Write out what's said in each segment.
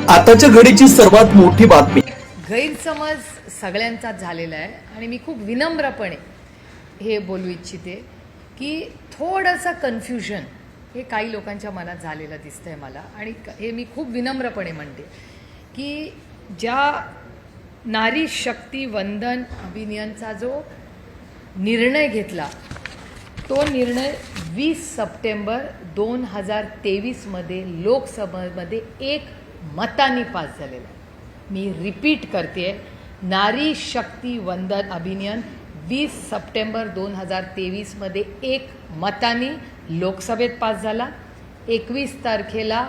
आताच्या घडीची सर्वात मोठी बातमी. गैरसमज सगळ्यांचाच झालेला आहे आणि मी खूप विनम्रपणे हे बोलू इच्छिते की थोडंसं कन्फ्युजन हे काही लोकांच्या मनात झालेलं दिसतंय मला, आणि हे मी खूप विनम्रपणे म्हणते की ज्या नारी शक्ती वंदन अभियानचा जो निर्णय घेतला तो निर्णय 20 सप्टेंबर 2023 मध्ये लोकसभेमध्ये एक मताने पास झालेला आहे. मी रिपीट करते, नारी शक्ती वंदन अभियान 20 सप्टेंबर 2023 मध्ये एक मताने लोकसभेत पास झाला, 21 तारखेला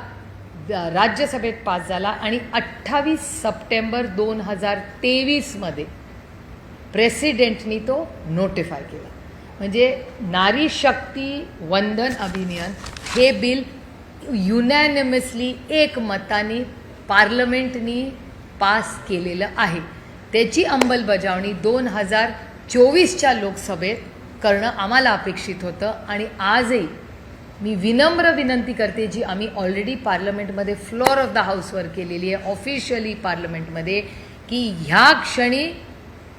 राज्यसभेत पास झाला आणि 28 सप्टेंबर 2023 मध्ये प्रेसिडेंटनी तो नोटिफाय केला. म्हणजे नारी शक्ती वंदन अभियान हे बिल युनॅनिमसली एक मताने पार्लमेंटनी पास केलेलं आहे. त्याची अंमलबजावणी 2024च्या लोकसभेत करणं आम्हाला अपेक्षित होतं आणि आजही मी विनम्र विनंती करते, जी आम्ही ऑलरेडी पार्लमेंटमध्ये फ्लोअर ऑफ द हाऊसवर केलेली आहे ऑफिशियली पार्लमेंटमध्ये, की ह्या क्षणी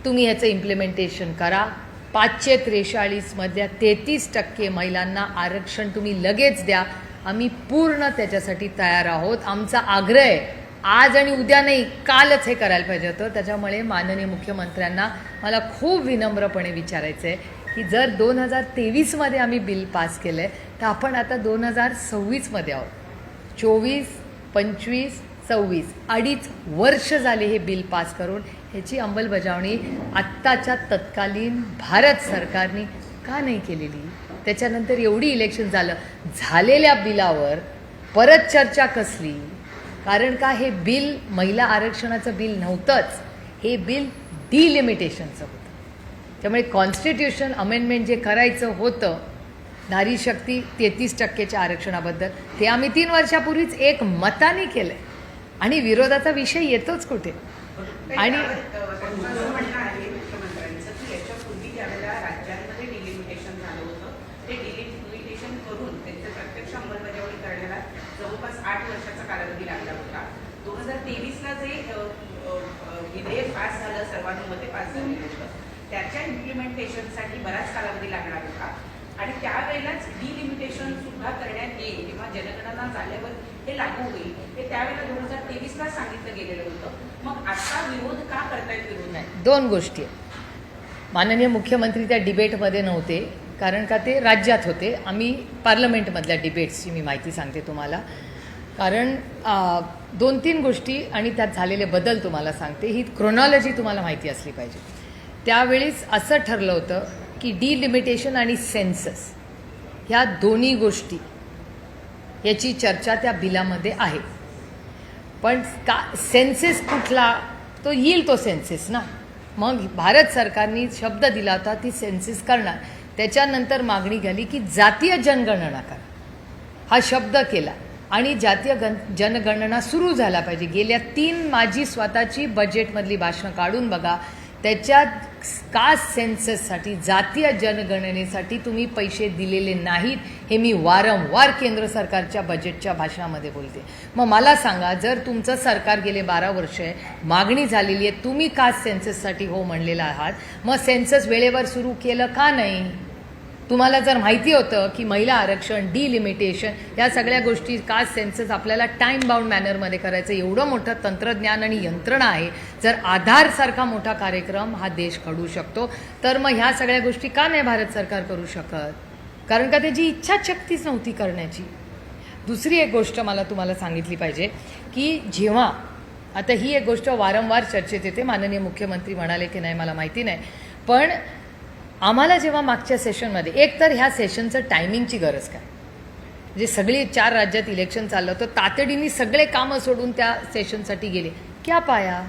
तुम्ही ह्याचं इम्प्लिमेंटेशन करा. 543 मधल्या 33% महिलांना आरक्षण तुम्ही लगेच द्या. आम्ही पूर्ण त्याच्यासाठी तयार आहोत. आमचा आग्रह आहे, आज आणि उद्या नाही, कालच हे करायला पाहिजे होतं. त्याच्यामुळे माननीय मुख्यमंत्र्यांना मला खूप विनम्रपणे विचारायचं आहे की जर 2023 मध्ये आम्ही बिल पास केलं आहे तर आपण आता 2026 मध्ये आहोत. 24, 25, 26 अडीच वर्ष झाले हे बिल पास करून. ह्याची अंमलबजावणी आत्ताच्या तत्कालीन भारत सरकारने का नाही केलेली? त्याच्यानंतर एवढी इलेक्शन झालेल्या बिलावर परत चर्चा कसली? कारण का हे बिल महिला आरक्षणाचं बिल नव्हतंच, हे बिल डिलिमिटेशनचं होतं. त्यामुळे कॉन्स्टिट्यूशन अमेंडमेंट जे करायचं होतं नारी शक्ती 33%च्या आरक्षणाबद्दल, ते आम्ही 3 वर्षापूर्वीच एक मताने केलं आहे आणि विरोधाचा विषय येतोच कुठे. आणि जवळपास 8 वर्षाचा कालावधी लागला होता. 2023ला जे विधेयक पास झालं, सर्वानुमते पास झालेलं होतं, त्याच्या इम्प्लिमेंटेशनसाठी बराच कालावधी लागणार होता आणि त्यावेळेलाच डिलिमिटेशन सुद्धा करण्यात येईल किंवा जनगणना झाल्यावर हे लागू होईल हे त्यावेळेला 2023ला सांगितलं गेलेलं होतं. मग आता विरोध का करतायत? विरोध नाही, 2 गोष्टी आहेत. माननीय मुख्यमंत्री त्या डिबेटमध्ये नव्हते, कारण का ते राज्यात होते. आम्ही पार्लमेंटमधल्या डिबेट्सची मी माहिती सांगते तुम्हाला, कारण 2-3 गोष्टी आणि त्यात झालेले बदल तुम्हाला सांगते. ही क्रोनॉलॉजी तुम्हाला माहिती असली पाहिजे. त्यावेळीच असं ठरलं होतं की डिलिमिटेशन आणि सेन्सस ह्या दोन्ही गोष्टी याची चर्चा त्या बिलामध्ये आहे. पण का सेन्सेस कुठला? तो येईल तो सेन्सेस ना. मग भारत सरकारने शब्द दिला होता ती सेन्सेस करणार. त्याच्यानंतर मागणी झाली की जातीय जनगणना करा, हा शब्द केला आणि जातीय जनगणना सुरू झाला पाहिजे. गेल्या 3 माझी स्वतःची बजेटमधली भाषणं काढून बघा, त्याच्यात कास्ट सेन्सससाठी जातीय जनगणनेसाठी तुम्ही पैसे दिलेले नाहीत हे मी वारंवार केंद्र सरकारच्या बजेटच्या भाषणामध्ये बोलते. मग मला सांगा, जर तुमचं सरकार गेले 12 वर्ष आहे, मागणी झालेली आहे, तुम्ही कास्ट सेन्सससाठी हो म्हणलेला आहात, मग सेन्सस वेळेवर सुरू केलं का नाही? तुम्हाला जर माहिती होतं की महिला आरक्षण, डिलिमिटेशन या सगळ्या गोष्टी, कास्ट सेन्सस आपल्याला टाईम बाउंड मॅनरमध्ये करायचं, एवढं मोठं तंत्रज्ञान आणि यंत्रणा आहे, जर आधारसारखा मोठा कार्यक्रम हा देश घडवू शकतो, तर मग ह्या सगळ्या गोष्टी का नाही भारत सरकार करू शकत? कारण का त्याची इच्छाशक्तीच नव्हती करण्याची. दुसरी एक गोष्ट मला तुम्हाला सांगितली पाहिजे की जेव्हा आता ही एक गोष्ट वारंवार चर्चेत येते, माननीय मुख्यमंत्री म्हणाले की नाही मला माहिती नाही, पण आम्हाला जेव्हा मागच्या सेशनमध्ये, एक तर ह्या सेशनचं टायमिंगची गरज काय, म्हणजे सगळी 4 राज्यात इलेक्शन चाललं होतं, तातडीने सगळे कामं सोडून त्या सेशनसाठी गेले. क्या पाया?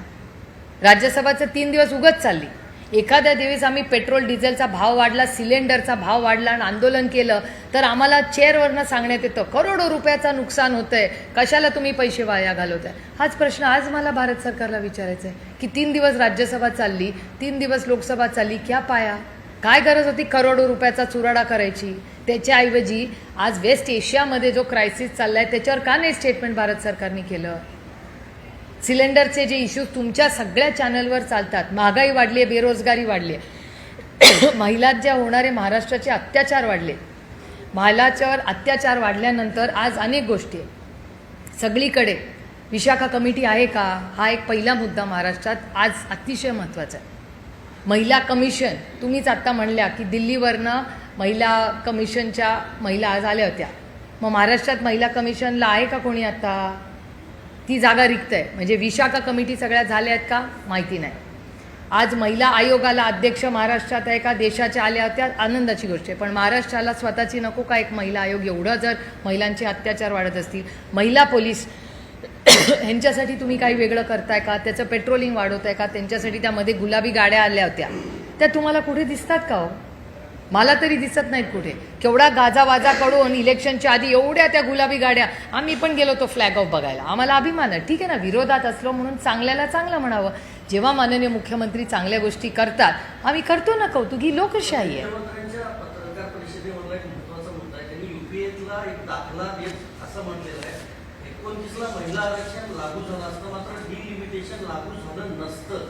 राज्यसभाचं 3 दिवस उगत चालली. एखाद्या दिवस आम्ही पेट्रोल डिझेलचा भाव वाढला, सिलेंडरचा भाव वाढला आणि आंदोलन केलं तर आम्हाला चेअरवरनं सांगण्यात येतं करोडो रुपयाचं नुकसान होतंय, कशाला तुम्ही पैसे वाया घालवताय? हाच प्रश्न आज मला भारत सरकारला विचारायचा आहे की 3 दिवस राज्यसभा चालली, 3 दिवस लोकसभा चालली, क्या पाया? काय गरज होती करोडो रुपयाचा चुराडा करायची? त्याच्याऐवजी आज वेस्ट एशियामध्ये जो क्रायसिस चाललाय त्याच्यावर का नाही स्टेटमेंट भारत सरकारने केलं? सिलेंडरचे जे इश्यूज तुमच्या सगळ्या चॅनलवर चालतात, महागाई वाढली आहे, बेरोजगारी वाढली आहे, महिलांच्या होणारे महाराष्ट्राचे अत्याचार वाढले, महिलांच्यावर अत्याचार वाढल्यानंतर आज अनेक गोष्टी आहे सगळीकडे. विशाखा कमिटी आहे का, हा एक पहिला मुद्दा महाराष्ट्रात आज अतिशय महत्त्वाचा आहे. महिला कमिशन, तुम्हीच आत्ता म्हणल्या की दिल्लीवरनं महिला कमिशनच्या महिला आज आल्या होत्या, मग महाराष्ट्रात महिला कमिशनला आहे का कोणी आता? ती जागा रिक्त आहे. म्हणजे विशाखा कमिटी सगळ्या झाल्या आहेत का माहिती नाही. आज महिला आयोगाला अध्यक्ष महाराष्ट्रात आहे का, देशाच्या आल्या होत्या, आनंदाची गोष्ट आहे. पण महाराष्ट्राला स्वतःची नको का एक महिला आयोग? एवढं जर महिलांचे अत्याचार वाढत असतील, महिला पोलीस ह्यांच्यासाठी तुम्ही काही वेगळं करताय का? त्याचं पेट्रोलिंग वाढवताय का? त्यांच्यासाठी त्यामध्ये गुलाबी गाड्या आल्या होत्या, त्या तुम्हाला कुठे दिसतात का हो? मला तरी दिसत नाहीत कुठे. केवढा गाजावाजा करून इलेक्शनच्या आधी एवढ्या त्या गुलाबी गाड्या. आम्ही पण गेलो तो फ्लॅग ऑफ बघायला, आम्हाला अभिमान आहे. ठीक आहे ना, विरोधात असलो म्हणून चांगल्याला चांगलं म्हणावं. जेव्हा माननीय मुख्यमंत्री चांगल्या गोष्टी करतात आम्ही करतो ना कौतुक, ही लोकशाही आहे. मुख्यमंत्र्यांच्या पत्रकार परिषदेवरला एक महत्त्वाचा मुद्दा आहे. त्यांनी युपीएला एक दाखला देत असं म्हटलेलं आहे, 29ला महिला आरक्षण लागू झालं असतं, मात्र डिलिमिटेशन लागू झालं नसतं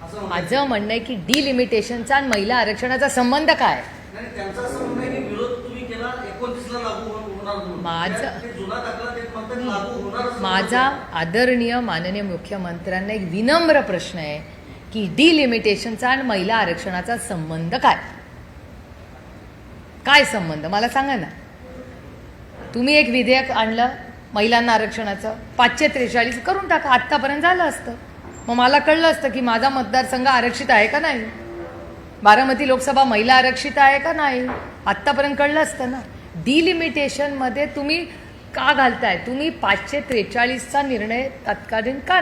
असं माझं म्हणणं आहे की डिलिमिटेशनचा आणि महिला आरक्षणाचा संबंध काय? नाही, त्यांचं असं म्हणणं आहे की विरोध तुम्ही केला 29ला लागू होणार म्हणून. ते जुना दाखला देत म्हणतात लागू होणार. माझा आदरणीय माननीय मुख्यमंत्र्यांना एक विनम्र प्रश्न आहे की डिलिमिटेशनचा आणि महिला आरक्षणाचा संबंध काय? काय संबंध मला सांगा ना. तुम्ही एक विधेयक आणलं महिलांना आरक्षणाचं, 543 करून टाका, आत्तापर्यंत झालं असतं. मग मला कळलं असतं की माझा मतदारसंघ आरक्षित आहे का नाही, बारामती लोकसभा महिला आरक्षित आहे का नाही, आत्तापर्यंत कळलं असतं ना. डिलिमिटेशनमध्ये तुम्ही का घालताय? तुम्ही 543चा निर्णय तत्कालीन का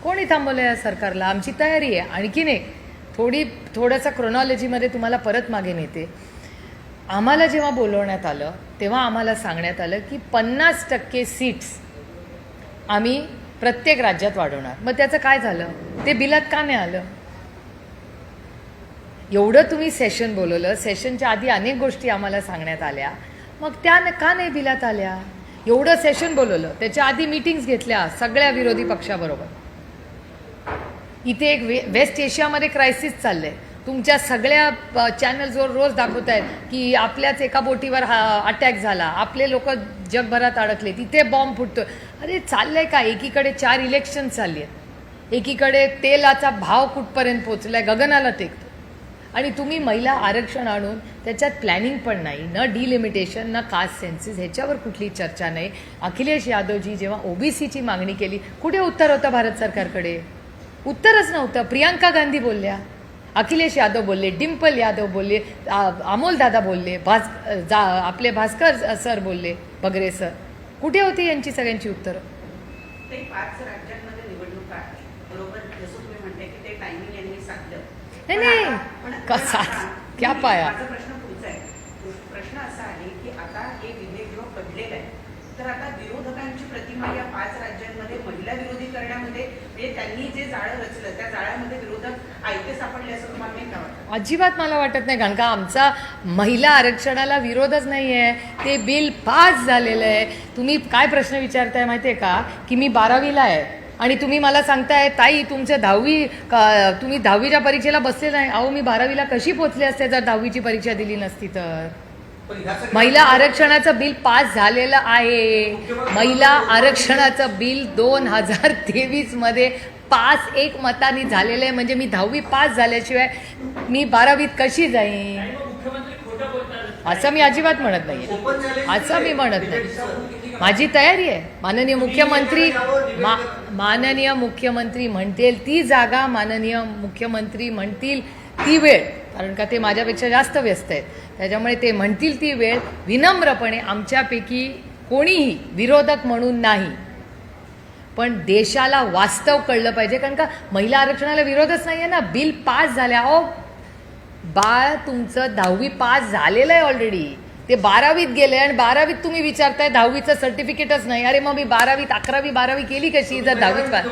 कोणी थांबवलं या सरकारला? आमची तयारी आहे. आणखीन एक थोडंसं क्रोनॉलॉजीमध्ये तुम्हाला परत मागे नेते. आम्हाला जेव्हा बोलवण्यात आलं तेव्हा आम्हाला सांगण्यात आलं की 50% सीट्स आम्ही प्रत्येक राज्यात वाढवणार. मग त्याचं काय झालं? ते बिलात का नाही आलं? एवढं तुम्ही सेशन बोलवलं, सेशनच्या आधी अनेक गोष्टी आम्हाला सांगण्यात आल्या, मग त्या का नाही बिलात आल्या? एवढं सेशन बोलवलं, त्याच्या आधी मीटिंग्स घेतल्या सगळ्या विरोधी पक्षाबरोबर. इथे एक वेस्ट एशियामध्ये क्रायसिस चाललंय. तुमच्या सगळ्या चॅनल्सवर रोज दाखवत आहेत की आपल्याच एका बोटीवर अटॅक झाला, आपले लोक जगभरात अडकले, तिथे बॉम्ब फुटतोय. अरे चाललंय का? एकीकडे 4 इलेक्शन चालली आहेत, एकीकडे तेलाचा भाव कुठपर्यंत पोचलाय, गगनाला टेकतो, आणि तुम्ही महिला आरक्षण आणून त्याच्यात प्लॅनिंग पण नाही, न डिलिमिटेशन न कास्ट सेन्सिस, ह्याच्यावर कुठली चर्चा नाही. अखिलेश यादवजी जेव्हा ओबीसीची मागणी केली, कुठे उत्तर होतं भारत सरकारकडे? उत्तरच नव्हतं. प्रियांका गांधी बोलल्या, अखिलेश यादव बोलले, डिम्पल यादव बोलले, अमोल दादा बोलले, आपले भास्कर सर बोलले, बगरे सर. कुठे होती यांची सगळ्यांची उत्तरं? ते 5 राज्यांमध्ये निवडणूक आहे, बरोबर. जसं तुम्ही म्हणते की ते टायमिंग यांनी सांगलं. नाही कसा क्या पाया? माझा प्रश्न पुढचा आहे. प्रश्न असा आहे की आता हे विधेयक जेव्हा पडलेलं आहे, तर आता विरोधकांची प्रतिमा या 5 राज्यांमध्ये महिला विरोधी करण्यामध्ये, म्हणजे त्यांनी जे जाळं रचलं त्या जाळ्यामध्ये विरोधक आयते सापडले असं तुम्हाला नाही का वाटतं? अजिबात मला वाटत नाही, कारण का आमचा महिला आरक्षणाला विरोधच नाही आहे. ते बिल पास झालेलं आहे. तुम्ही काय प्रश्न विचारताय माहिती आहे का, की मी 12वीला आहे आणि तुम्ही मला सांगताय ताई तुमचं 10वी तुम्ही 10वीच्या परीक्षेला बसले नाही. अहो मी 12वीला कशी पोचले असते जर 10वीची परीक्षा दिली नसती तर? महिला आरक्षणाचं बिल पास झालेलं आहे. महिला आरक्षणाचं बिल 2023 मध्ये पास 1 मतांनी झालेलं आहे. म्हणजे मी 10वी पास झाल्याशिवाय मी 12वीत कशी जाईन असं मी अजिबात म्हणत नाही. असं मी म्हणत नाही. माझी तयारी आहे. माननीय मुख्यमंत्री म्हणतील ती जागा, माननीय मुख्यमंत्री म्हणतील ती वेळ, कारण का ते माझ्यापेक्षा जास्त व्यस्त आहेत, त्याच्यामुळे ते म्हणतील ती वेळ विनम्रपणे, आमच्यापैकी कोणीही विरोधक म्हणून नाही, पण देशाला वास्तव कळलं पाहिजे. कारण का महिला आरक्षणाला विरोधच नाही आहे ना. बिल पास झाल्या. अहो बाळ तुमचं 10वी पास झालेलं आहे ऑलरेडी, ते 12वीत गेले आणि 12वीत तुम्ही विचारताय 10वीचं सर्टिफिकेटच नाही. अरे मग मी 12वीत 11वी 12वी केली कशी जर 10वीत पास?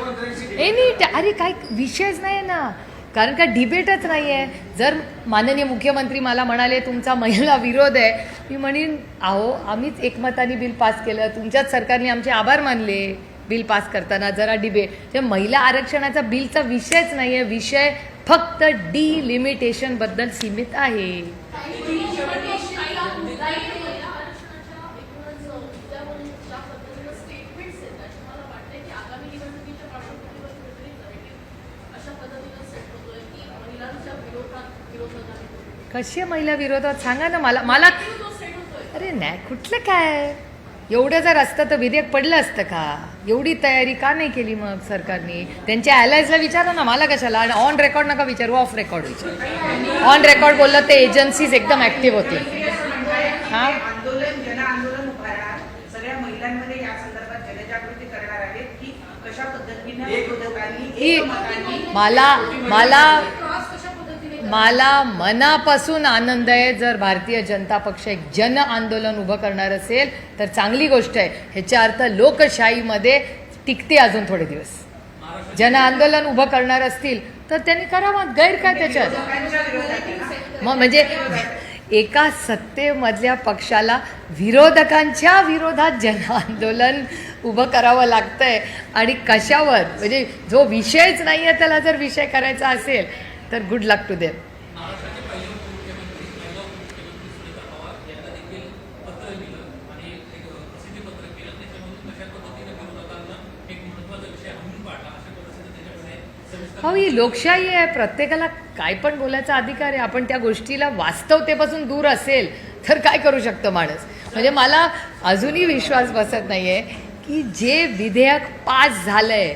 अरे काय विषयच नाही ना, कारण का डिबेटच नाही आहे. जर माननीय मुख्यमंत्री मला म्हणाले तुमचा महिला विरोध आहे, मी म्हणेन अहो आम्हीच एकमताने बिल पास केलं, तुमच्याच सरकारने आमचे आभार मानले, बिल पास करताना जरा डिबेट, महिला आरक्षणाचा बिलचा विषयच नाही आहे, विषय फक्त डिलिमिटेशन बद्दल सीमित आहे. कशी महिला विरोधात सांगा ना मला. अरे नाही, कुठलं काय, एवढं जर असतं तर विधेयक पडलं असतं का? एवढी तयारी का नाही केली मग सरकारने? त्यांच्या अलायन्सला विचारा ना, मला कशाला? आणि ऑन रेकॉर्ड नका विचारू, ऑफ रेकॉर्ड विचार. ऑन रेकॉर्ड बोललं ते एजन्सीज एकदम ऍक्टिव्ह होती. हा, आंदोलन जन आंदोलन उभारणार, सगळ्या महिलांमध्ये या संदर्भात जनजागृती करणार आहेत की कशा पद्धतीने विरोधकांनी एकमताने मला मनापासून आनंद आहे जर भारतीय जनता पक्ष एक जन आंदोलन उभं करणार असेल तर चांगली गोष्ट आहे. ह्याचा अर्थ लोकशाहीमध्ये टिकते अजून थोडे दिवस. जन आंदोलन उभं करणार असतील तर त्यांनी करावं, गैर काय त्याच्यात? मग म्हणजे एका सत्तेमधल्या पक्षाला विरोधकांच्या विरोधात जन आंदोलन उभं करावं लागतंय, आणि कशावर? म्हणजे जो विषयच नाही आहे त्याला जर विषय करायचा असेल तर गुड लक टू देम. हो, ही लोकशाही आहे, प्रत्येकाला काय पण बोलायचा अधिकार आहे. आपण त्या गोष्टीला वास्तवतेपासून दूर असेल तर काय करू शकतो माणूस? म्हणजे मला अजूनही विश्वास बसत नाहीये की जे विधेयक पास झालंय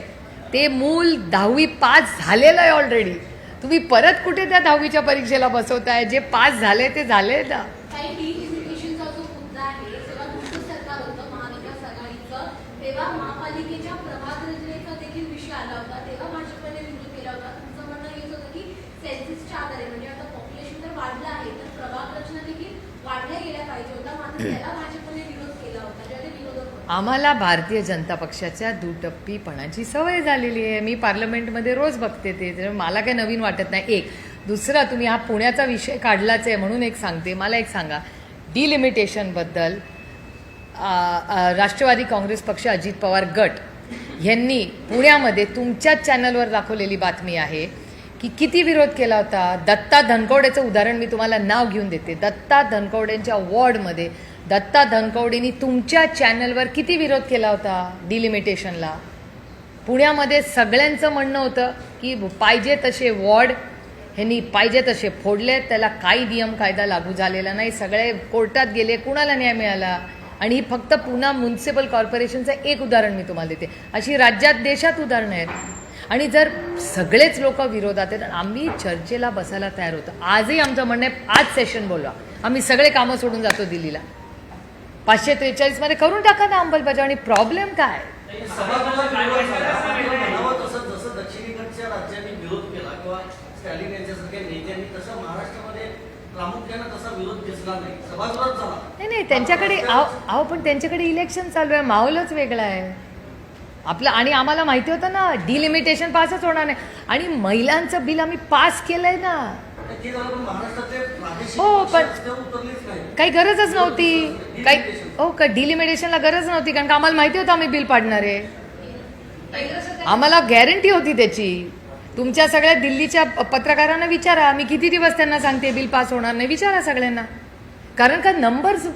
ते मूल 10वी पास झालेलं आहे ऑलरेडी. तुम्ही परत कुठे त्या 10वीच्या परीक्षेला बसवताय? जे पास झाले ते झाले ना. काही डिलिमिटेशनचा जो मुद्दा आहे, जेव्हा तुमचं सरकार होतं महाविकास आघाडीचं, तेव्हा महापालिकेच्या प्रभाग रचनेचा देखील विषय आला होता. तेव्हा भाजपने विरोध केला होता. तुमचं म्हणणं हेच होतं की सेन्सिसच्या आधारे, म्हणजे आता पॉप्युलेशन तर वाढलं आहे तर प्रभाग रचना देखील वाढल्या गेल्या पाहिजे होता, मात्र त्याला भाजपने विरोध केला होता, ज्याने विरोधक होते. आम्हाला भारतीय जनता पक्षाच्या दुटप्पीपणाची सवय झालेली आहे. मी पार्लमेंटमध्ये रोज बघते ते, मला काही नवीन वाटत नाही. एक दुसरा, तुम्ही हा पुण्याचा विषय काढलाच आहे म्हणून एक सांगते. मला एक सांगा, डिलिमिटेशनबद्दल राष्ट्रवादी काँग्रेस पक्ष, अजित पवार गट यांनी पुण्यामध्ये तुमच्याच चॅनलवर दाखवलेली बातमी आहे की किती विरोध केला होता. दत्ता धनकवडेचं उदाहरण मी तुम्हाला नाव घेऊन देते. दत्ता धनकवडेंच्या वॉर्डमध्ये दत्ता धनकवडेंनी तुमच्या चॅनलवर किती विरोध केला होता डिलिमिटेशनला. पुण्यामध्ये सगळ्यांचं म्हणणं होतं की पाहिजे तसे वॉर्ड ह्यांनी पाहिजे तसे फोडले, त्याला काही नियम कायदा लागू झालेला नाही, सगळे कोर्टात गेले, कुणाला न्याय मिळाला. आणि ही फक्त पुणे म्युन्सिपल कॉर्पोरेशनचं एक उदाहरण मी तुम्हाला देते. अशी राज्यात देशात उदाहरणं आहेत. आणि जर सगळेच लोक विरोधात आहेत, आम्ही चर्चेला बसायला तयार होतो. आजही आमचं म्हणणं आहे, आज सेशन बोलवा, आम्ही सगळे कामं सोडून जातो दिल्लीला. 543 मध्ये करून टाका ना अंमलबजावणी. प्रॉब्लेम काय? जसं दक्षिणेकडच्या राज्यांनी विरोध केला किंवा स्टॅलिन यांच्यासारख्या नेत्यांनी, तसं महाराष्ट्रामध्ये प्रामुख्यानं तसा विरोध दिसला नाही, सभागृहात झाला नाही. त्यांच्याकडे अहो पण त्यांच्याकडे इलेक्शन चालू आहे, माहोलच वेगळा आहे आपलं. आणि आम्हाला माहिती होतं ना डिलिमिटेशन पासच होणार नाही. आणि महिलांचं बिल आम्ही पास केलंय ना. हो, पण काही गरजच नव्हती. काही हो का डिलिमिटेशनला गरज नव्हती, कारण का आम्हाला माहिती होतं आम्ही बिल पाडणार आहे. आम्हाला गॅरंटी होती त्याची. तुमच्या सगळ्या दिल्लीच्या पत्रकारांना विचारा, मी किती दिवस त्यांना सांगते बिल पास होणार नाही, विचारा सगळ्यांना. कारण का नंबर्स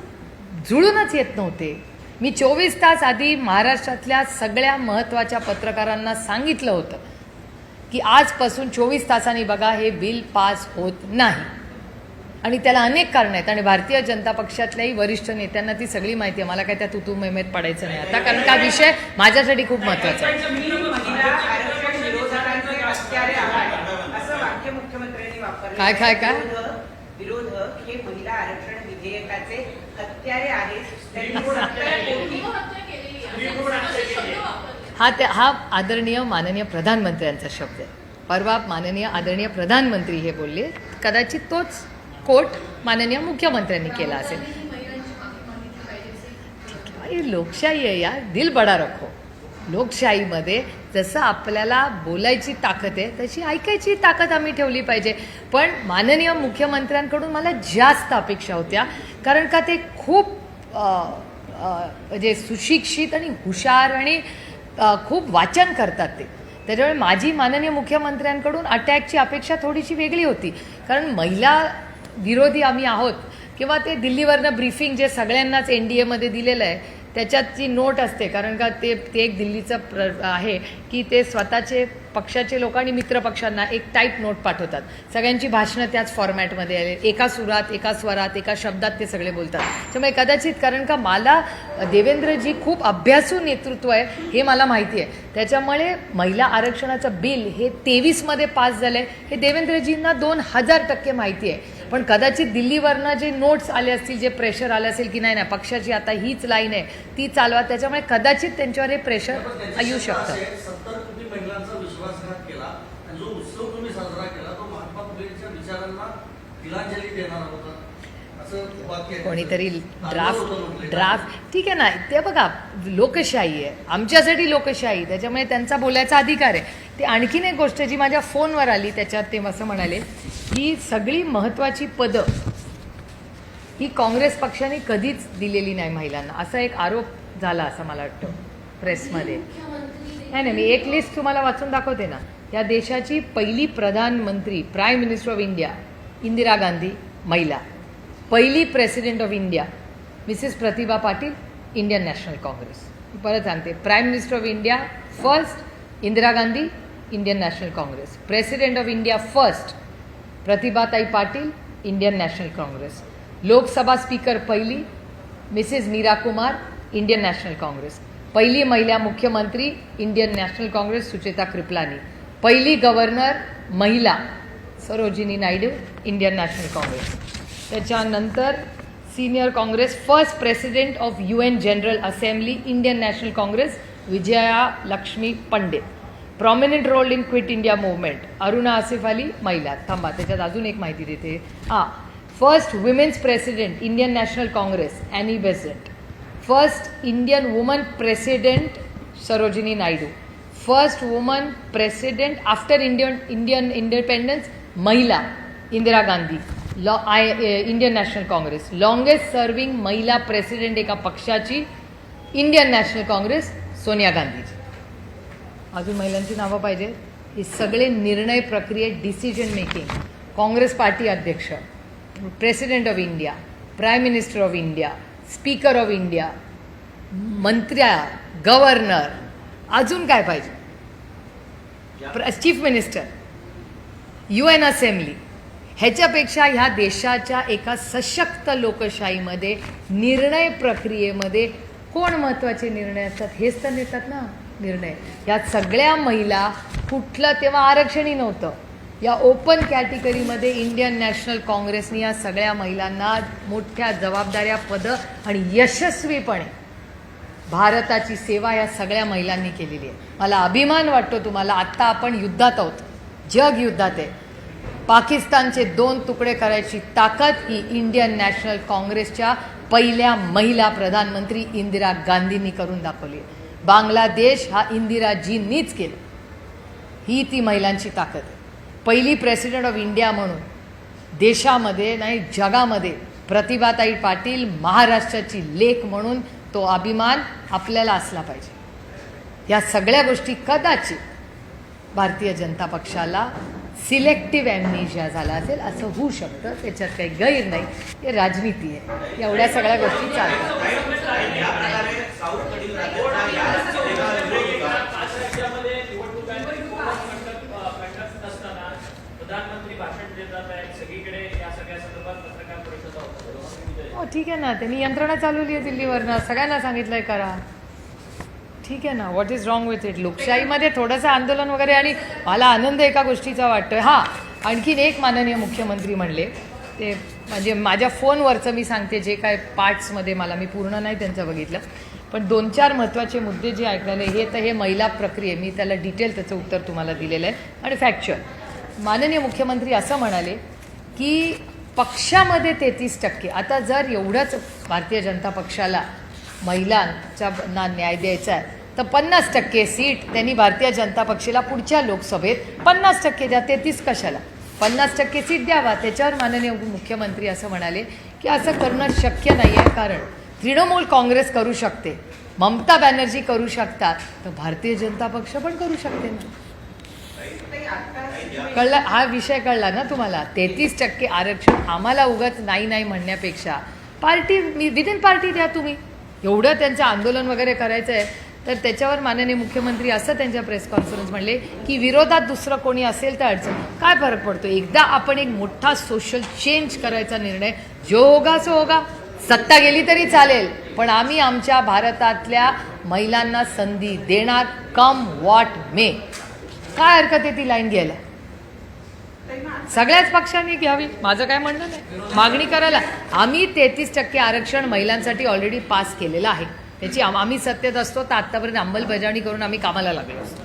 जुळूनच येत नव्हते. मी 24 तास आधी महाराष्ट्रातल्या सगळ्या महत्त्वाच्या पत्रकारांना सांगितलं होतं की आजपासून 24 तासांनी बघा हे बिल पास होत नाही. आणि त्याला अनेक कारणं आहेत. आणि भारतीय जनता पक्षातल्याही वरिष्ठ नेत्यांना ती सगळी माहिती आहे. मला काय त्या तुतू मेमेत पडायचं नाही आता, कारण का विषय माझ्यासाठी खूप महत्त्वाचा आहे. असं वाक्य मुख्यमंत्र्यांनी वापरलं. काय काय काय विरोधक हे महिला आरक्षण विधेयकाचे हत्यारे आहेत. हा आदरणीय माननीय प्रधानमंत्र्यांचा शब्द आहे. परवा माननीय आदरणीय प्रधानमंत्री हे बोलले, कदाचित तोच कोट माननीय मुख्यमंत्र्यांनी केला असेल. ही लोकशाही आहे यार, दिल बडा रखो. लोकशाहीमध्ये जसं आपल्याला बोलायची ताकद आहे तशी ऐकायची ताकद आम्ही ठेवली पाहिजे. पण माननीय मुख्यमंत्र्यांकडून मला जास्त अपेक्षा होत्या, कारण का ते खूप म्हणजे सुशिक्षित आणि हुशार आणि खूप वाचन करतात ते. त्याच्यामुळे माझी माननीय मुख्यमंत्र्यांकडून अटॅकची अपेक्षा थोडीशी वेगळी होती, कारण महिला विरोधी आम्ही आहोत. किंवा ते दिल्लीवरनं ब्रीफिंग जे सगळ्यांनाच NDAमध्ये दिलेलं आहे त्याच्यात जी नोट असते, कारण का ते एक दिल्लीचं आहे की ते स्वतःचे पक्षाचे लोक आणि मित्रपक्षांना एक टाईप नोट पाठवतात. सगळ्यांची भाषणं त्याच फॉर्मॅटमध्ये आले, एका सुरात, एका स्वरात, एका शब्दात ते सगळे बोलतात. त्यामुळे कदाचित, कारण का मला देवेंद्रजी खूप अभ्यासू नेतृत्व आहे हे मला माहिती आहे, त्याच्यामुळे महिला आरक्षणाचं बिल हे 23मध्ये पास झालं आहे हे देवेंद्रजींना 2000% माहिती आहे. पण कदाचित दिल्लीवरनं जे नोट्स आले असतील, जे प्रेशर आलं असेल की नाही पक्षाची आता हीच लाईन आहे ती चालवा, त्याच्यामुळे कदाचित त्यांच्यावर हे प्रेशर येऊ शकतं. 70 कोटी महिलांचा विश्वासघात केला आणि जो उत्सव तुम्ही साजरा केला तो महात्मा फुलेंच्या विचारांना तिलांजली देणारा होता असं वाक्य आहे. कोणीतरी ड्राफ्ट ठीक आहे ना, ते बघा लोकशाही आहे, आमच्यासाठी लोकशाही, त्याच्यामुळे त्यांचा बोलायचा अधिकार आहे. ते आणखीन एक गोष्ट जी माझ्या फोनवर आली त्याच्यात ते असं म्हणाले की सगळी महत्त्वाची पदं ही काँग्रेस पक्षाने कधीच दिलेली नाही महिलांना, असा एक आरोप झाला असं मला वाटतं प्रेसमध्ये. नाही, मी एक लिस्ट तुम्हाला वाचून दाखवते ना. या देशाची पहिली प्रधानमंत्री, prime minister of India Indira Gandhi, महिला. पहिली president of India Mrs Pratibha Patil, Indian National Congress. परत सांगते, prime minister of India first Indira Gandhi, Indian National Congress. President of India first Pratibhatai Patil, Indian National Congress. Lok Sabha speaker पहिली मिसेस मीरा कुमार, इंडियन नॅशनल काँग्रेस. पहिली महिला मुख्यमंत्री, इंडियन नॅशनल काँग्रेस, सुचेता कृपलानी. पहिली गव्हर्नर महिला, सरोजिनी नायडू, इंडियन नॅशनल काँग्रेस. त्याच्यानंतर senior Congress first president of UN general assembly, Indian National Congress, Vijaya Lakshmi Pandit. Prominent role in quit India movement, Aruna Asaf Ali, महिला. थांबा, त्याच्यात अजून एक माहिती देते. First women's president, Indian National Congress, Annie Besant. First Indian woman president, Sarojini Naidu. First woman president after Indian independence, महिला, इंदिरा गांधी, इंडियन नॅशनल काँग्रेस. लॉंगेस्ट सर्विंग महिला प्रेसिडेंट एका पक्षाची, इंडियन नॅशनल काँग्रेस, सोनिया गांधीजी. अजून महिलांची नावं पाहिजे. हे सगळे निर्णय प्रक्रियेत डिसिजन मेकिंग, काँग्रेस पार्टी अध्यक्ष, president of India, prime minister of India, speaker of India, मंत्र्या, गव्हर्नर, अजून काय पाहिजे, चीफ मिनिस्टर, UN असेंब्ली. ह्याच्यापेक्षा ह्या देशाच्या एका सशक्त लोकशाहीमध्ये निर्णय प्रक्रियेमध्ये कोण महत्त्वाचे निर्णय असतात हेच तर नेतात ना निर्णय. यात सगळ्या महिला, कुठलं तेव्हा आरक्षणही नव्हतं, या ओपन कॅटेगरीमध्ये इंडियन नॅशनल काँग्रेसने या सगळ्या महिलांना मोठ्या जबाबदाऱ्या, पदं आणि यशस्वीपणे भारताची सेवा या सगळ्या महिलांनी केलेली आहे. मला अभिमान वाटतो तुम्हाला. आत्ता आपण युद्धात आहोत, जग युद्धात आहे. पाकिस्तानचे 2 तुकडे करायची ताकद ही इंडियन नॅशनल काँग्रेसच्या पहिल्या महिला प्रधानमंत्री इंदिरा गांधींनी करून दाखवली आहे. बांगलादेश हा इंदिराजींनीच केलं. ही ती महिलांची ताकद आहे. पहिली प्रेसिडेंट ऑफ इंडिया म्हणून देशामध्ये नाही जगामध्ये प्रतिभाताई पाटील, महाराष्ट्राची लेक म्हणून तो अभिमान आपल्याला असला पाहिजे. या सगळ्या गोष्टी कदाचित भारतीय जनता पक्षाला सिलेक्टिव्ह ॲम्नेशिया झाला असेल, असं होऊ शकतं. त्याच्यात काही गैर नाही, हे राजनीती आहे. एवढ्या सगळ्या गोष्टी चालतात. हो ठीक आहे ना, त्यांनी यंत्रणा चालवली आहे दिल्लीवरनं, सगळ्यांना सांगितलंय करा. ठीक आहे ना, what is wrong with it. लोकशाहीमध्ये थोडंसं आंदोलन वगैरे. आणि मला आनंद एका गोष्टीचा वाटतोय. आणखीन एक माननीय मुख्यमंत्री म्हणले, ते म्हणजे माझ्या फोनवरचं मी सांगते, जे काय पार्ट्समध्ये मी पूर्ण नाही त्यांचं बघितलं, पण 2-4 महत्त्वाचे मुद्दे जे ऐकलेले हे तर हे महिला प्रक्रिये, मी त्याला डिटेल त्याचं उत्तर तुम्हाला दिलेलं आहे आणि फॅक्च्युअल. माननीय मुख्यमंत्री असं म्हणाले की पक्षामध्ये 33%. आता जर एवढंच भारतीय जनता पक्षाला महिलांच्या न्याय द्यायचा आहे तर 50% सीट त्यांनी भारतीय जनता पक्षाला पुढच्या लोकसभेत 50% द्या. 33 कशाला, 50% सीट द्यावा. त्याच्यावर माननीय मुख्यमंत्री असं म्हणाले की असं करणं शक्य नाही आहे, कारण तृणमूल काँग्रेस करू शकते, ममता बॅनर्जी करू शकतात तर भारतीय जनता पक्ष पण करू शकते ना. ताई, आता कळला हा विषय कळला ना तुम्हाला. 33% आरक्षण आम्हाला उगाच नाही म्हणण्यापेक्षा पार्टी विदिन पार्टी द्या तुम्ही. एवढं त्यांचं आंदोलन वगैरे करायचं आहे तर त्याच्यावर माननीय मुख्यमंत्री असं त्यांच्या प्रेस कॉन्फरन्स म्हणले की विरोधात दुसरं कोणी असेल तर अडचण काय फरक पडतो. एकदा आपण एक मोठा सोशल चेंज करायचा निर्णय जो होगा सो होगा. सत्ता गेली तरी चालेल पण आम्ही आमच्या भारतातल्या महिलांना संधी देणार कम वॉट मे. काय हरकत आहे ती लाईन घ्यायला. सगळ्याच पक्षांनी घ्यावी माझं काय म्हणणं नाही. मागणी करायला आम्ही 33% आरक्षण महिलांसाठी ऑलरेडी पास केलेलं आहे. त्याची आम्ही सत्तेत असतो तर आत्तापर्यंत अंमलबजावणी करून आम्ही कामाला लागलो असतो.